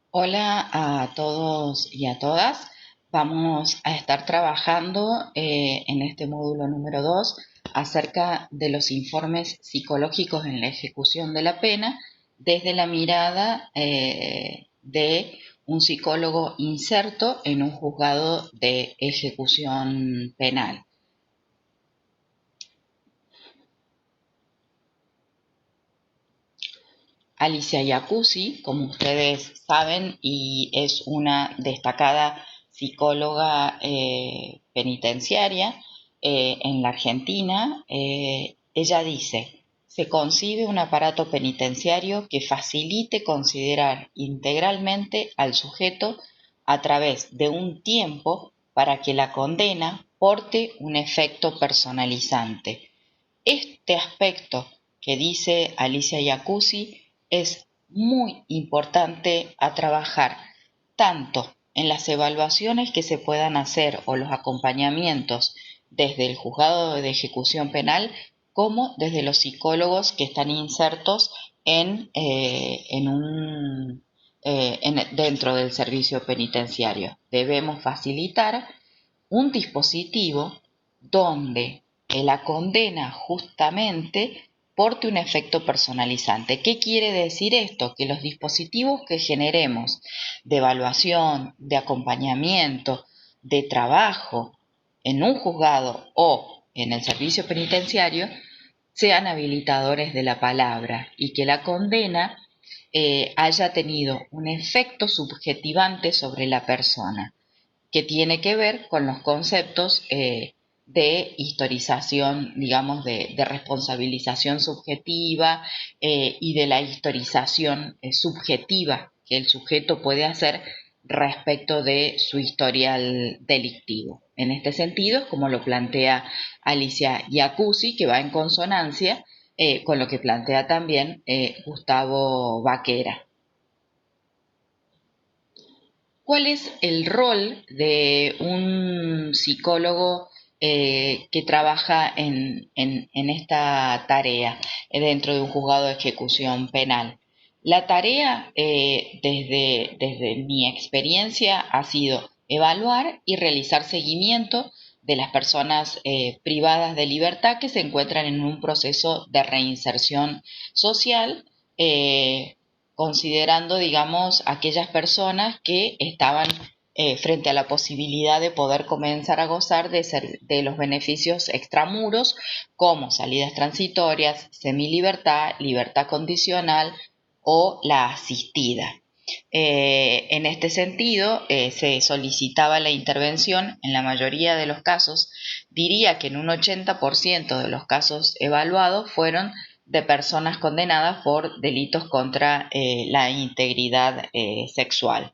Hola a todos y a todas. Vamos a estar trabajando en este módulo número 2 acerca de los informes psicológicos en la ejecución de la pena desde la mirada de un psicólogo inserto en un juzgado de ejecución penal. Alicia Iacuzzi, como ustedes saben, y es una destacada psicóloga penitenciaria en la Argentina. Ella dice: se concibe un aparato penitenciario que facilite considerar integralmente al sujeto a través de un tiempo para que la condena porte un efecto personalizante. Este aspecto que dice Alicia Iacuzzi es muy importante a trabajar tanto en las evaluaciones que se puedan hacer o los acompañamientos desde el juzgado de ejecución penal como desde los psicólogos que están insertos dentro del servicio penitenciario. Debemos facilitar un dispositivo donde la condena justamente porte un efecto personalizante. ¿Qué quiere decir esto? Que los dispositivos que generemos de evaluación, de acompañamiento, de trabajo en un juzgado o en el servicio penitenciario sean habilitadores de la palabra y que la condena haya tenido un efecto subjetivante sobre la persona, que tiene que ver con los conceptos de historización, digamos, de responsabilización subjetiva y de la historización subjetiva que el sujeto puede hacer respecto de su historial delictivo. En este sentido, como lo plantea Alicia Iacuzzi, que va en consonancia con lo que plantea también Gustavo Vaquera. ¿Cuál es el rol de un psicólogo que trabaja en esta tarea dentro de un juzgado de ejecución penal? La tarea, desde mi experiencia, ha sido evaluar y realizar seguimiento de las personas privadas de libertad que se encuentran en un proceso de reinserción social, considerando, digamos, aquellas personas que estaban frente a la posibilidad de poder comenzar a gozar de los beneficios extramuros, como salidas transitorias, semilibertad, libertad condicional o la asistida. En este sentido, se solicitaba la intervención en la mayoría de los casos. Diría que en un 80% de los casos evaluados fueron de personas condenadas por delitos contra la integridad sexual.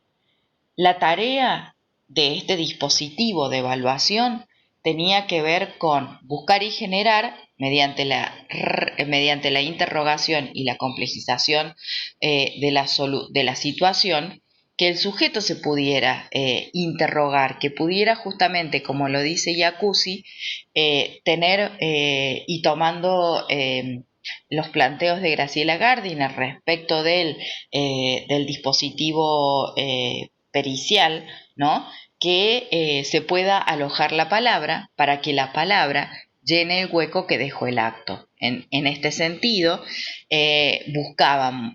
La tarea de este dispositivo de evaluación tenía que ver con buscar y generar, mediante la interrogación y la complejización de la situación, que el sujeto se pudiera interrogar, que pudiera justamente, como lo dice Iacuzzi, tener y tomando los planteos de Graciela Gardiner respecto del dispositivo pericial, ¿no? Que se pueda alojar la palabra para que la palabra llene el hueco que dejó el acto. En este sentido,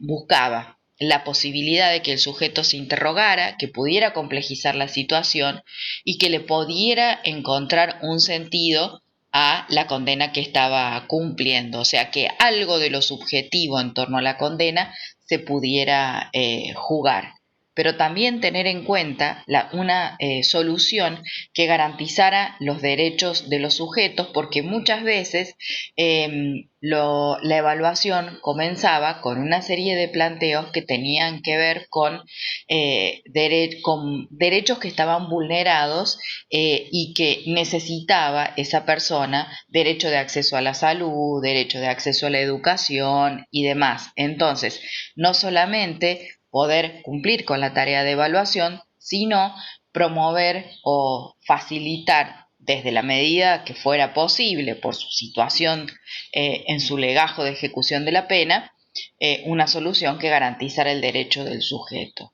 buscaba la posibilidad de que el sujeto se interrogara, que pudiera complejizar la situación y que le pudiera encontrar un sentido a la condena que estaba cumpliendo, o sea, que algo de lo subjetivo en torno a la condena se pudiera jugar, pero también tener en cuenta una solución que garantizara los derechos de los sujetos, porque muchas veces la evaluación comenzaba con una serie de planteos que tenían que ver con derechos que estaban vulnerados y que necesitaba esa persona derecho de acceso a la salud, derecho de acceso a la educación y demás. Entonces, no solamente poder cumplir con la tarea de evaluación, sino promover o facilitar desde la medida que fuera posible por su situación en su legajo de ejecución de la pena, una solución que garantizara el derecho del sujeto.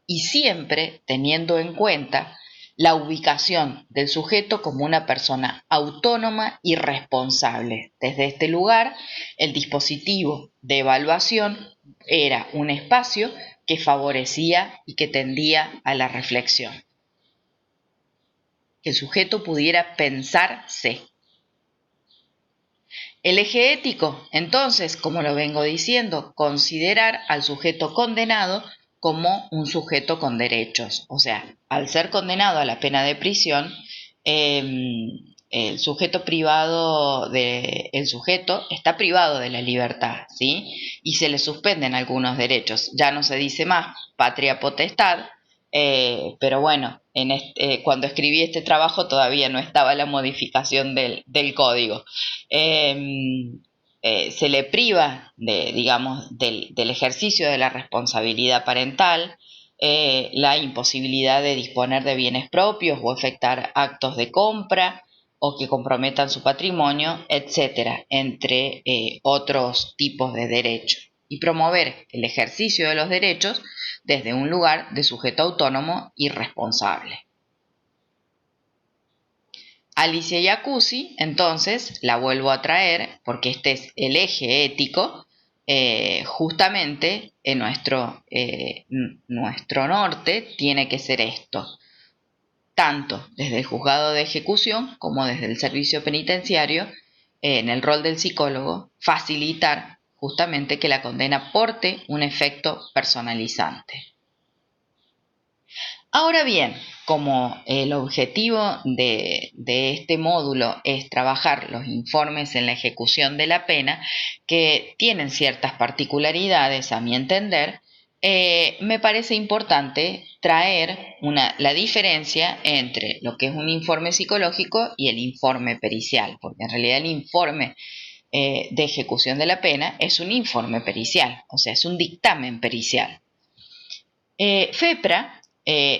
y siempre teniendo en cuenta la ubicación del sujeto como una persona autónoma y responsable. Desde este lugar, el dispositivo de evaluación era un espacio que favorecía y que tendía a la reflexión. Que el sujeto pudiera pensarse. El eje ético, entonces, como lo vengo diciendo, considerar al sujeto condenado como un sujeto con derechos. O sea, al ser condenado a la pena de prisión, el sujeto está privado de la libertad, ¿sí? Y se le suspenden algunos derechos. Ya no se dice más patria potestad, pero bueno, cuando escribí este trabajo todavía no estaba la modificación del código. Se le priva del ejercicio de la responsabilidad parental, la imposibilidad de disponer de bienes propios o efectuar actos de compra o que comprometan su patrimonio, etcétera, entre otros tipos de derechos. Y promover el ejercicio de los derechos desde un lugar de sujeto autónomo y responsable. Alicia Jacuzzi, entonces, la vuelvo a traer porque este es el eje ético, justamente en nuestro norte tiene que ser esto, tanto desde el juzgado de ejecución como desde el servicio penitenciario, en el rol del psicólogo, facilitar justamente que la condena aporte un efecto personalizante. Ahora bien, como el objetivo de este módulo es trabajar los informes en la ejecución de la pena, que tienen ciertas particularidades a mi entender, me parece importante traer la diferencia entre lo que es un informe psicológico y el informe pericial, porque en realidad el informe de ejecución de la pena es un informe pericial, o sea, es un dictamen pericial. FEPRA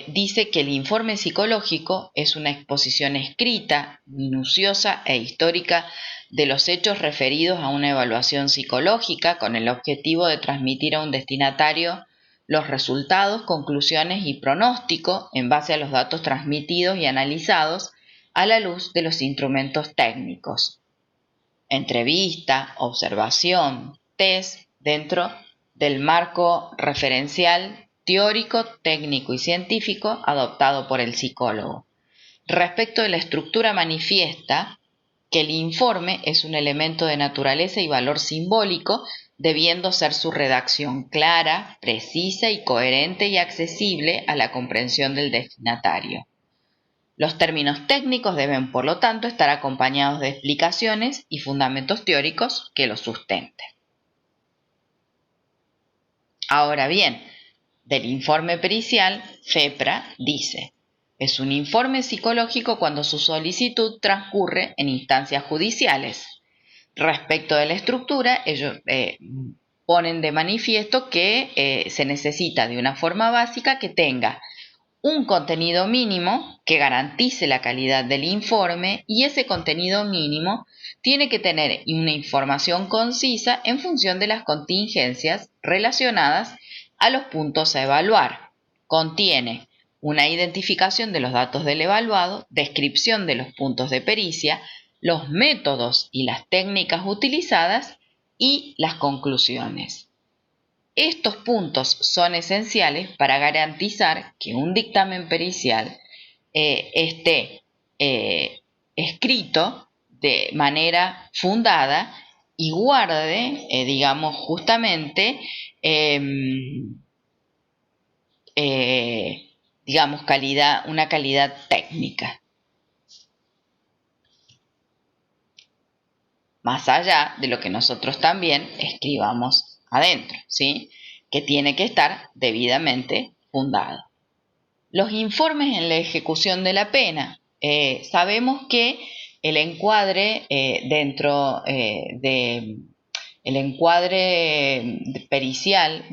dice que el informe psicológico es una exposición escrita, minuciosa e histórica de los hechos referidos a una evaluación psicológica con el objetivo de transmitir a un destinatario los resultados, conclusiones y pronóstico en base a los datos transmitidos y analizados a la luz de los instrumentos técnicos. Entrevista, observación, test dentro del marco referencial teórico, técnico y científico adoptado por el psicólogo. Respecto de la estructura manifiesta que el informe es un elemento de naturaleza y valor simbólico, debiendo ser su redacción clara, precisa y coherente y accesible a la comprensión del destinatario. Los términos técnicos deben, por lo tanto, estar acompañados de explicaciones y fundamentos teóricos que los sustenten. Ahora bien, del informe pericial, FEPRA dice: es un informe psicológico cuando su solicitud transcurre en instancias judiciales. Respecto de la estructura, ellos ponen de manifiesto que se necesita de una forma básica que tenga un contenido mínimo que garantice la calidad del informe, y ese contenido mínimo tiene que tener una información concisa en función de las contingencias relacionadas a los puntos a evaluar. Contiene una identificación de los datos del evaluado, descripción de los puntos de pericia, los métodos y las técnicas utilizadas y las conclusiones. Estos puntos son esenciales para garantizar que un dictamen pericial esté escrito de manera fundada y guarde, justamente, una calidad técnica. Más allá de lo que nosotros también escribamos adentro, ¿sí? Que tiene que estar debidamente fundado. Los informes en la ejecución de la pena. Sabemos que el encuadre el encuadre pericial,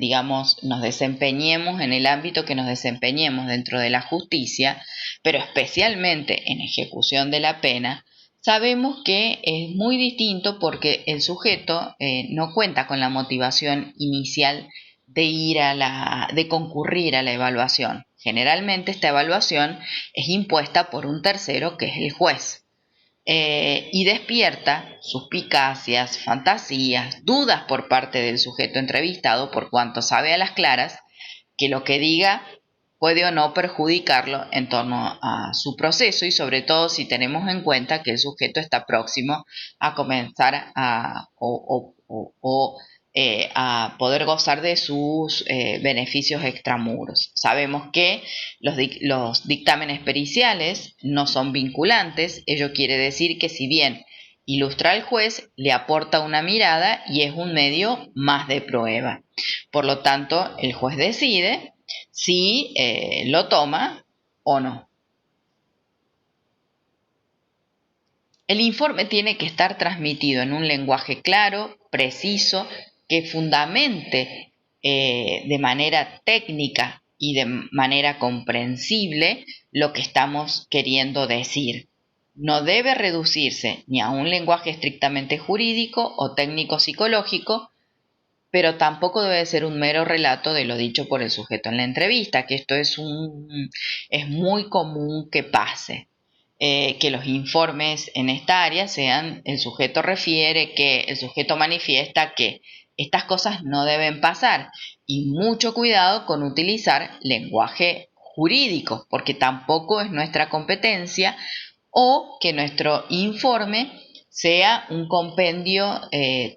nos desempeñemos en el ámbito que nos desempeñemos dentro de la justicia, pero especialmente en ejecución de la pena, sabemos que es muy distinto porque el sujeto no cuenta con la motivación inicial de concurrir a la evaluación. Generalmente esta evaluación es impuesta por un tercero, que es el juez, y despierta suspicacias, fantasías, dudas por parte del sujeto entrevistado, por cuanto sabe a las claras que lo que diga puede o no perjudicarlo en torno a su proceso, y sobre todo si tenemos en cuenta que el sujeto está próximo a comenzar a poder gozar de sus beneficios extramuros. Sabemos que los dictámenes periciales no son vinculantes. Ello quiere decir que, si bien ilustra al juez, le aporta una mirada y es un medio más de prueba. Por lo tanto, el juez decide si lo toma o no. El informe tiene que estar transmitido en un lenguaje claro, preciso, que fundamente de manera técnica y de manera comprensible lo que estamos queriendo decir. No debe reducirse ni a un lenguaje estrictamente jurídico o técnico-psicológico, pero tampoco debe ser un mero relato de lo dicho por el sujeto en la entrevista, que esto es muy común que pase. Que los informes en esta área sean: el sujeto refiere que, el sujeto manifiesta que. Estas cosas no deben pasar, y mucho cuidado con utilizar lenguaje jurídico, porque tampoco es nuestra competencia, o que nuestro informe sea un compendio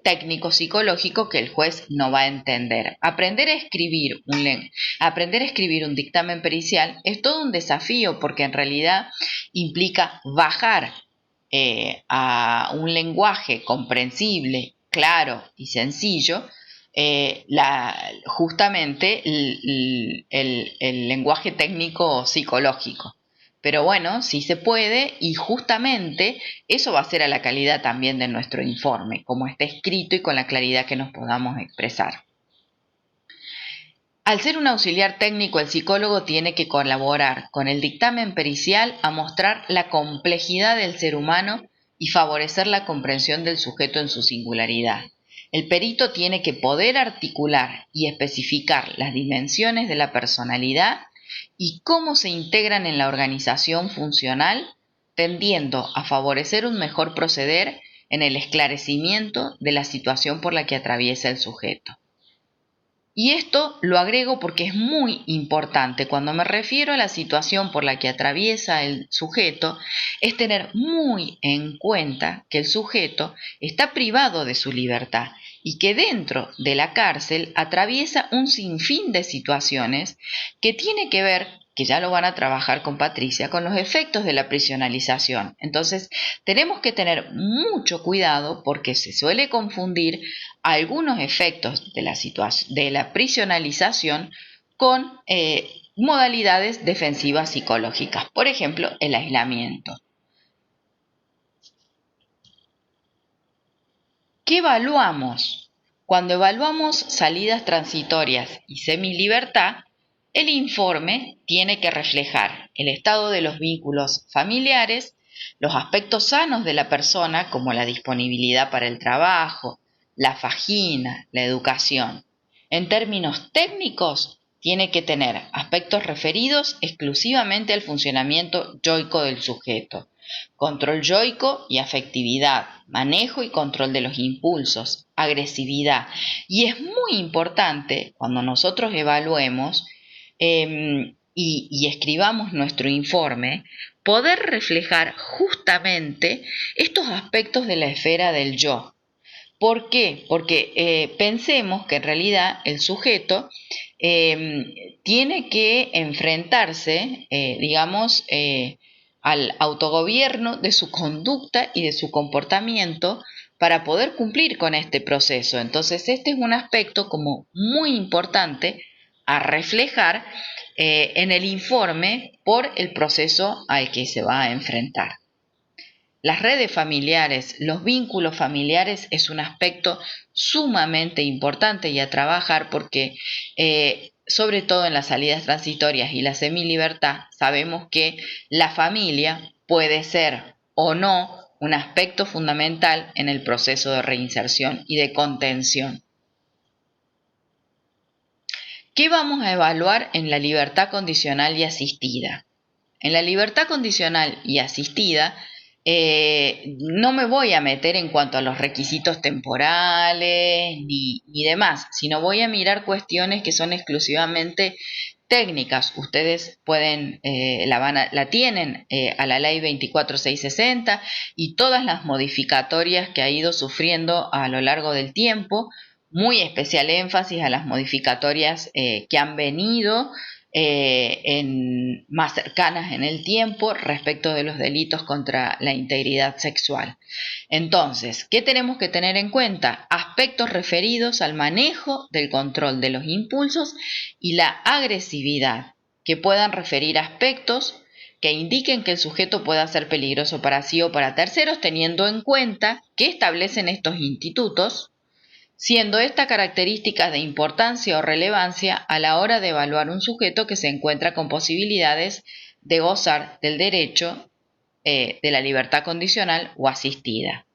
técnico psicológico que el juez no va a entender. Aprender a escribir un dictamen pericial es todo un desafío, porque en realidad implica bajar a un lenguaje comprensible, claro y sencillo, justamente el lenguaje técnico psicológico. Pero bueno, sí se puede, y justamente eso va a ser a la calidad también de nuestro informe, como está escrito y con la claridad que nos podamos expresar. Al ser un auxiliar técnico, el psicólogo tiene que colaborar con el dictamen pericial a mostrar la complejidad del ser humano y favorecer la comprensión del sujeto en su singularidad. El perito tiene que poder articular y especificar las dimensiones de la personalidad y cómo se integran en la organización funcional, tendiendo a favorecer un mejor proceder en el esclarecimiento de la situación por la que atraviesa el sujeto. Y esto lo agrego porque es muy importante. Cuando me refiero a la situación por la que atraviesa el sujeto, es tener muy en cuenta que el sujeto está privado de su libertad y que dentro de la cárcel atraviesa un sinfín de situaciones que tiene que ver, que ya lo van a trabajar con Patricia, con los efectos de la prisionalización. Entonces, tenemos que tener mucho cuidado, porque se suele confundir algunos efectos de la prisionalización con modalidades defensivas psicológicas. Por ejemplo, el aislamiento. ¿Qué evaluamos? Cuando evaluamos salidas transitorias y semilibertad, el informe tiene que reflejar el estado de los vínculos familiares, los aspectos sanos de la persona, como la disponibilidad para el trabajo, la faxina, la educación. En términos técnicos, tiene que tener aspectos referidos exclusivamente al funcionamiento yoico del sujeto: control yoico y afectividad, manejo y control de los impulsos, agresividad. Y es muy importante, cuando nosotros evaluemos y escribamos nuestro informe, poder reflejar justamente estos aspectos de la esfera del yo. ¿Por qué? Porque pensemos que en realidad el sujeto tiene que enfrentarse, al autogobierno de su conducta y de su comportamiento para poder cumplir con este proceso. Entonces, este es un aspecto como muy importante a reflejar en el informe por el proceso al que se va a enfrentar. Las redes familiares, los vínculos familiares es un aspecto sumamente importante y a trabajar, porque sobre todo en las salidas transitorias y la semilibertad, sabemos que la familia puede ser o no un aspecto fundamental en el proceso de reinserción y de contención. ¿Qué vamos a evaluar en la libertad condicional y asistida? En la libertad condicional y asistida no me voy a meter en cuanto a los requisitos temporales ni demás, sino voy a mirar cuestiones que son exclusivamente técnicas. Ustedes pueden, la tienen a la ley 24660 y todas las modificatorias que ha ido sufriendo a lo largo del tiempo, muy especial énfasis a las modificatorias que han venido más cercanas en el tiempo respecto de los delitos contra la integridad sexual. Entonces, ¿qué tenemos que tener en cuenta? Aspectos referidos al manejo del control de los impulsos y la agresividad, que puedan referir aspectos que indiquen que el sujeto pueda ser peligroso para sí o para terceros, teniendo en cuenta qué establecen estos institutos, siendo esta característica de importancia o relevancia a la hora de evaluar un sujeto que se encuentra con posibilidades de gozar del derecho de la libertad condicional o asistida.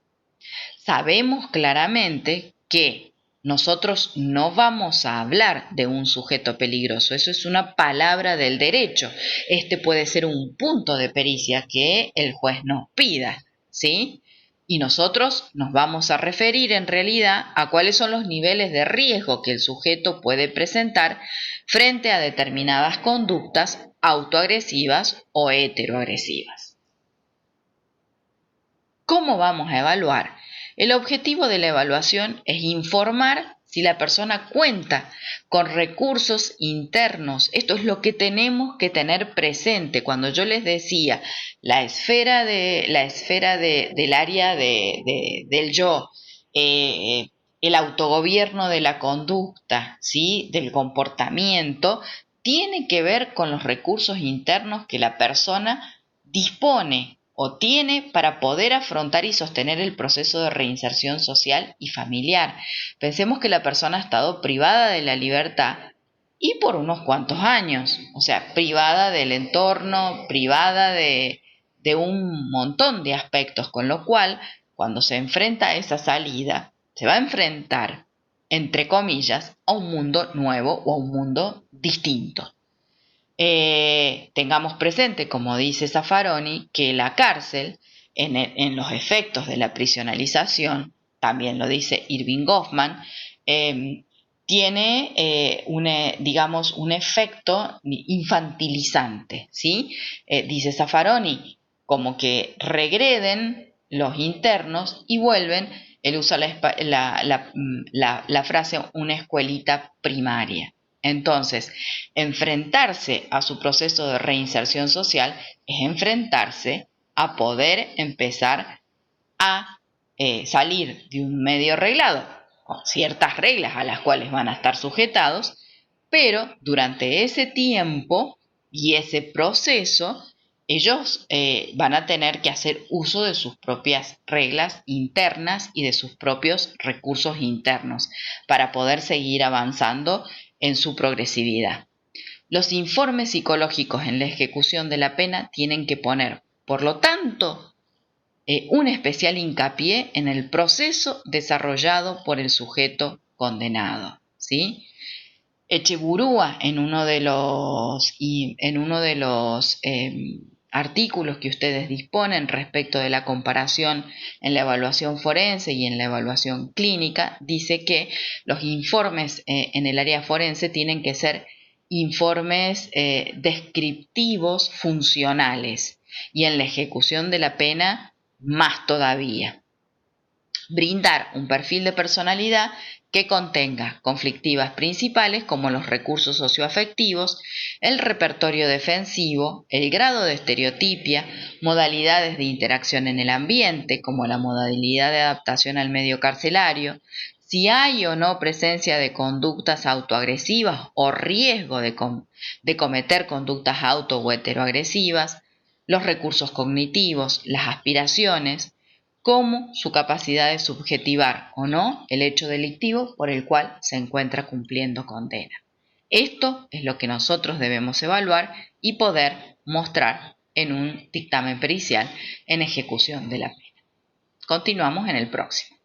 Sabemos claramente que nosotros no vamos a hablar de un sujeto peligroso, eso es una palabra del derecho. Este puede ser un punto de pericia que el juez nos pida, ¿sí? Y nosotros nos vamos a referir en realidad a cuáles son los niveles de riesgo que el sujeto puede presentar frente a determinadas conductas autoagresivas o heteroagresivas. ¿Cómo vamos a evaluar? El objetivo de la evaluación es informar si la persona cuenta con recursos internos. Esto es lo que tenemos que tener presente. Cuando yo les decía del área del yo, el autogobierno de la conducta, ¿sí? Del comportamiento, tiene que ver con los recursos internos que la persona dispone o tiene para poder afrontar y sostener el proceso de reinserción social y familiar. Pensemos que la persona ha estado privada de la libertad y por unos cuantos años, o sea, privada del entorno, privada de un montón de aspectos, con lo cual, cuando se enfrenta a esa salida, se va a enfrentar, entre comillas, a un mundo nuevo o a un mundo distinto. Tengamos presente, como dice Zaffaroni, que la cárcel, en los efectos de la prisionalización, también lo dice Irving Goffman, tiene un efecto infantilizante, ¿sí? Dice Zaffaroni, como que regreden los internos y vuelven, él usa la frase una escuelita primaria. Entonces, enfrentarse a su proceso de reinserción social es enfrentarse a poder empezar a salir de un medio reglado, con ciertas reglas a las cuales van a estar sujetados, pero durante ese tiempo y ese proceso, ellos van a tener que hacer uso de sus propias reglas internas y de sus propios recursos internos para poder seguir avanzando en su progresividad. Los informes psicológicos en la ejecución de la pena tienen que poner, por lo tanto, un especial hincapié en el proceso desarrollado por el sujeto condenado, ¿sí? Echeburúa, en uno de los artículos que ustedes disponen respecto de la comparación en la evaluación forense y en la evaluación clínica, dice que los informes en el área forense tienen que ser informes descriptivos funcionales y en la ejecución de la pena más todavía. Brindar un perfil de personalidad que contenga conflictivas principales como los recursos socioafectivos, el repertorio defensivo, el grado de estereotipia, modalidades de interacción en el ambiente como la modalidad de adaptación al medio carcelario, si hay o no presencia de conductas autoagresivas o riesgo de cometer conductas auto o heteroagresivas, los recursos cognitivos, las aspiraciones, como su capacidad de subjetivar o no el hecho delictivo por el cual se encuentra cumpliendo condena. Esto es lo que nosotros debemos evaluar y poder mostrar en un dictamen pericial en ejecución de la pena. Continuamos en el próximo.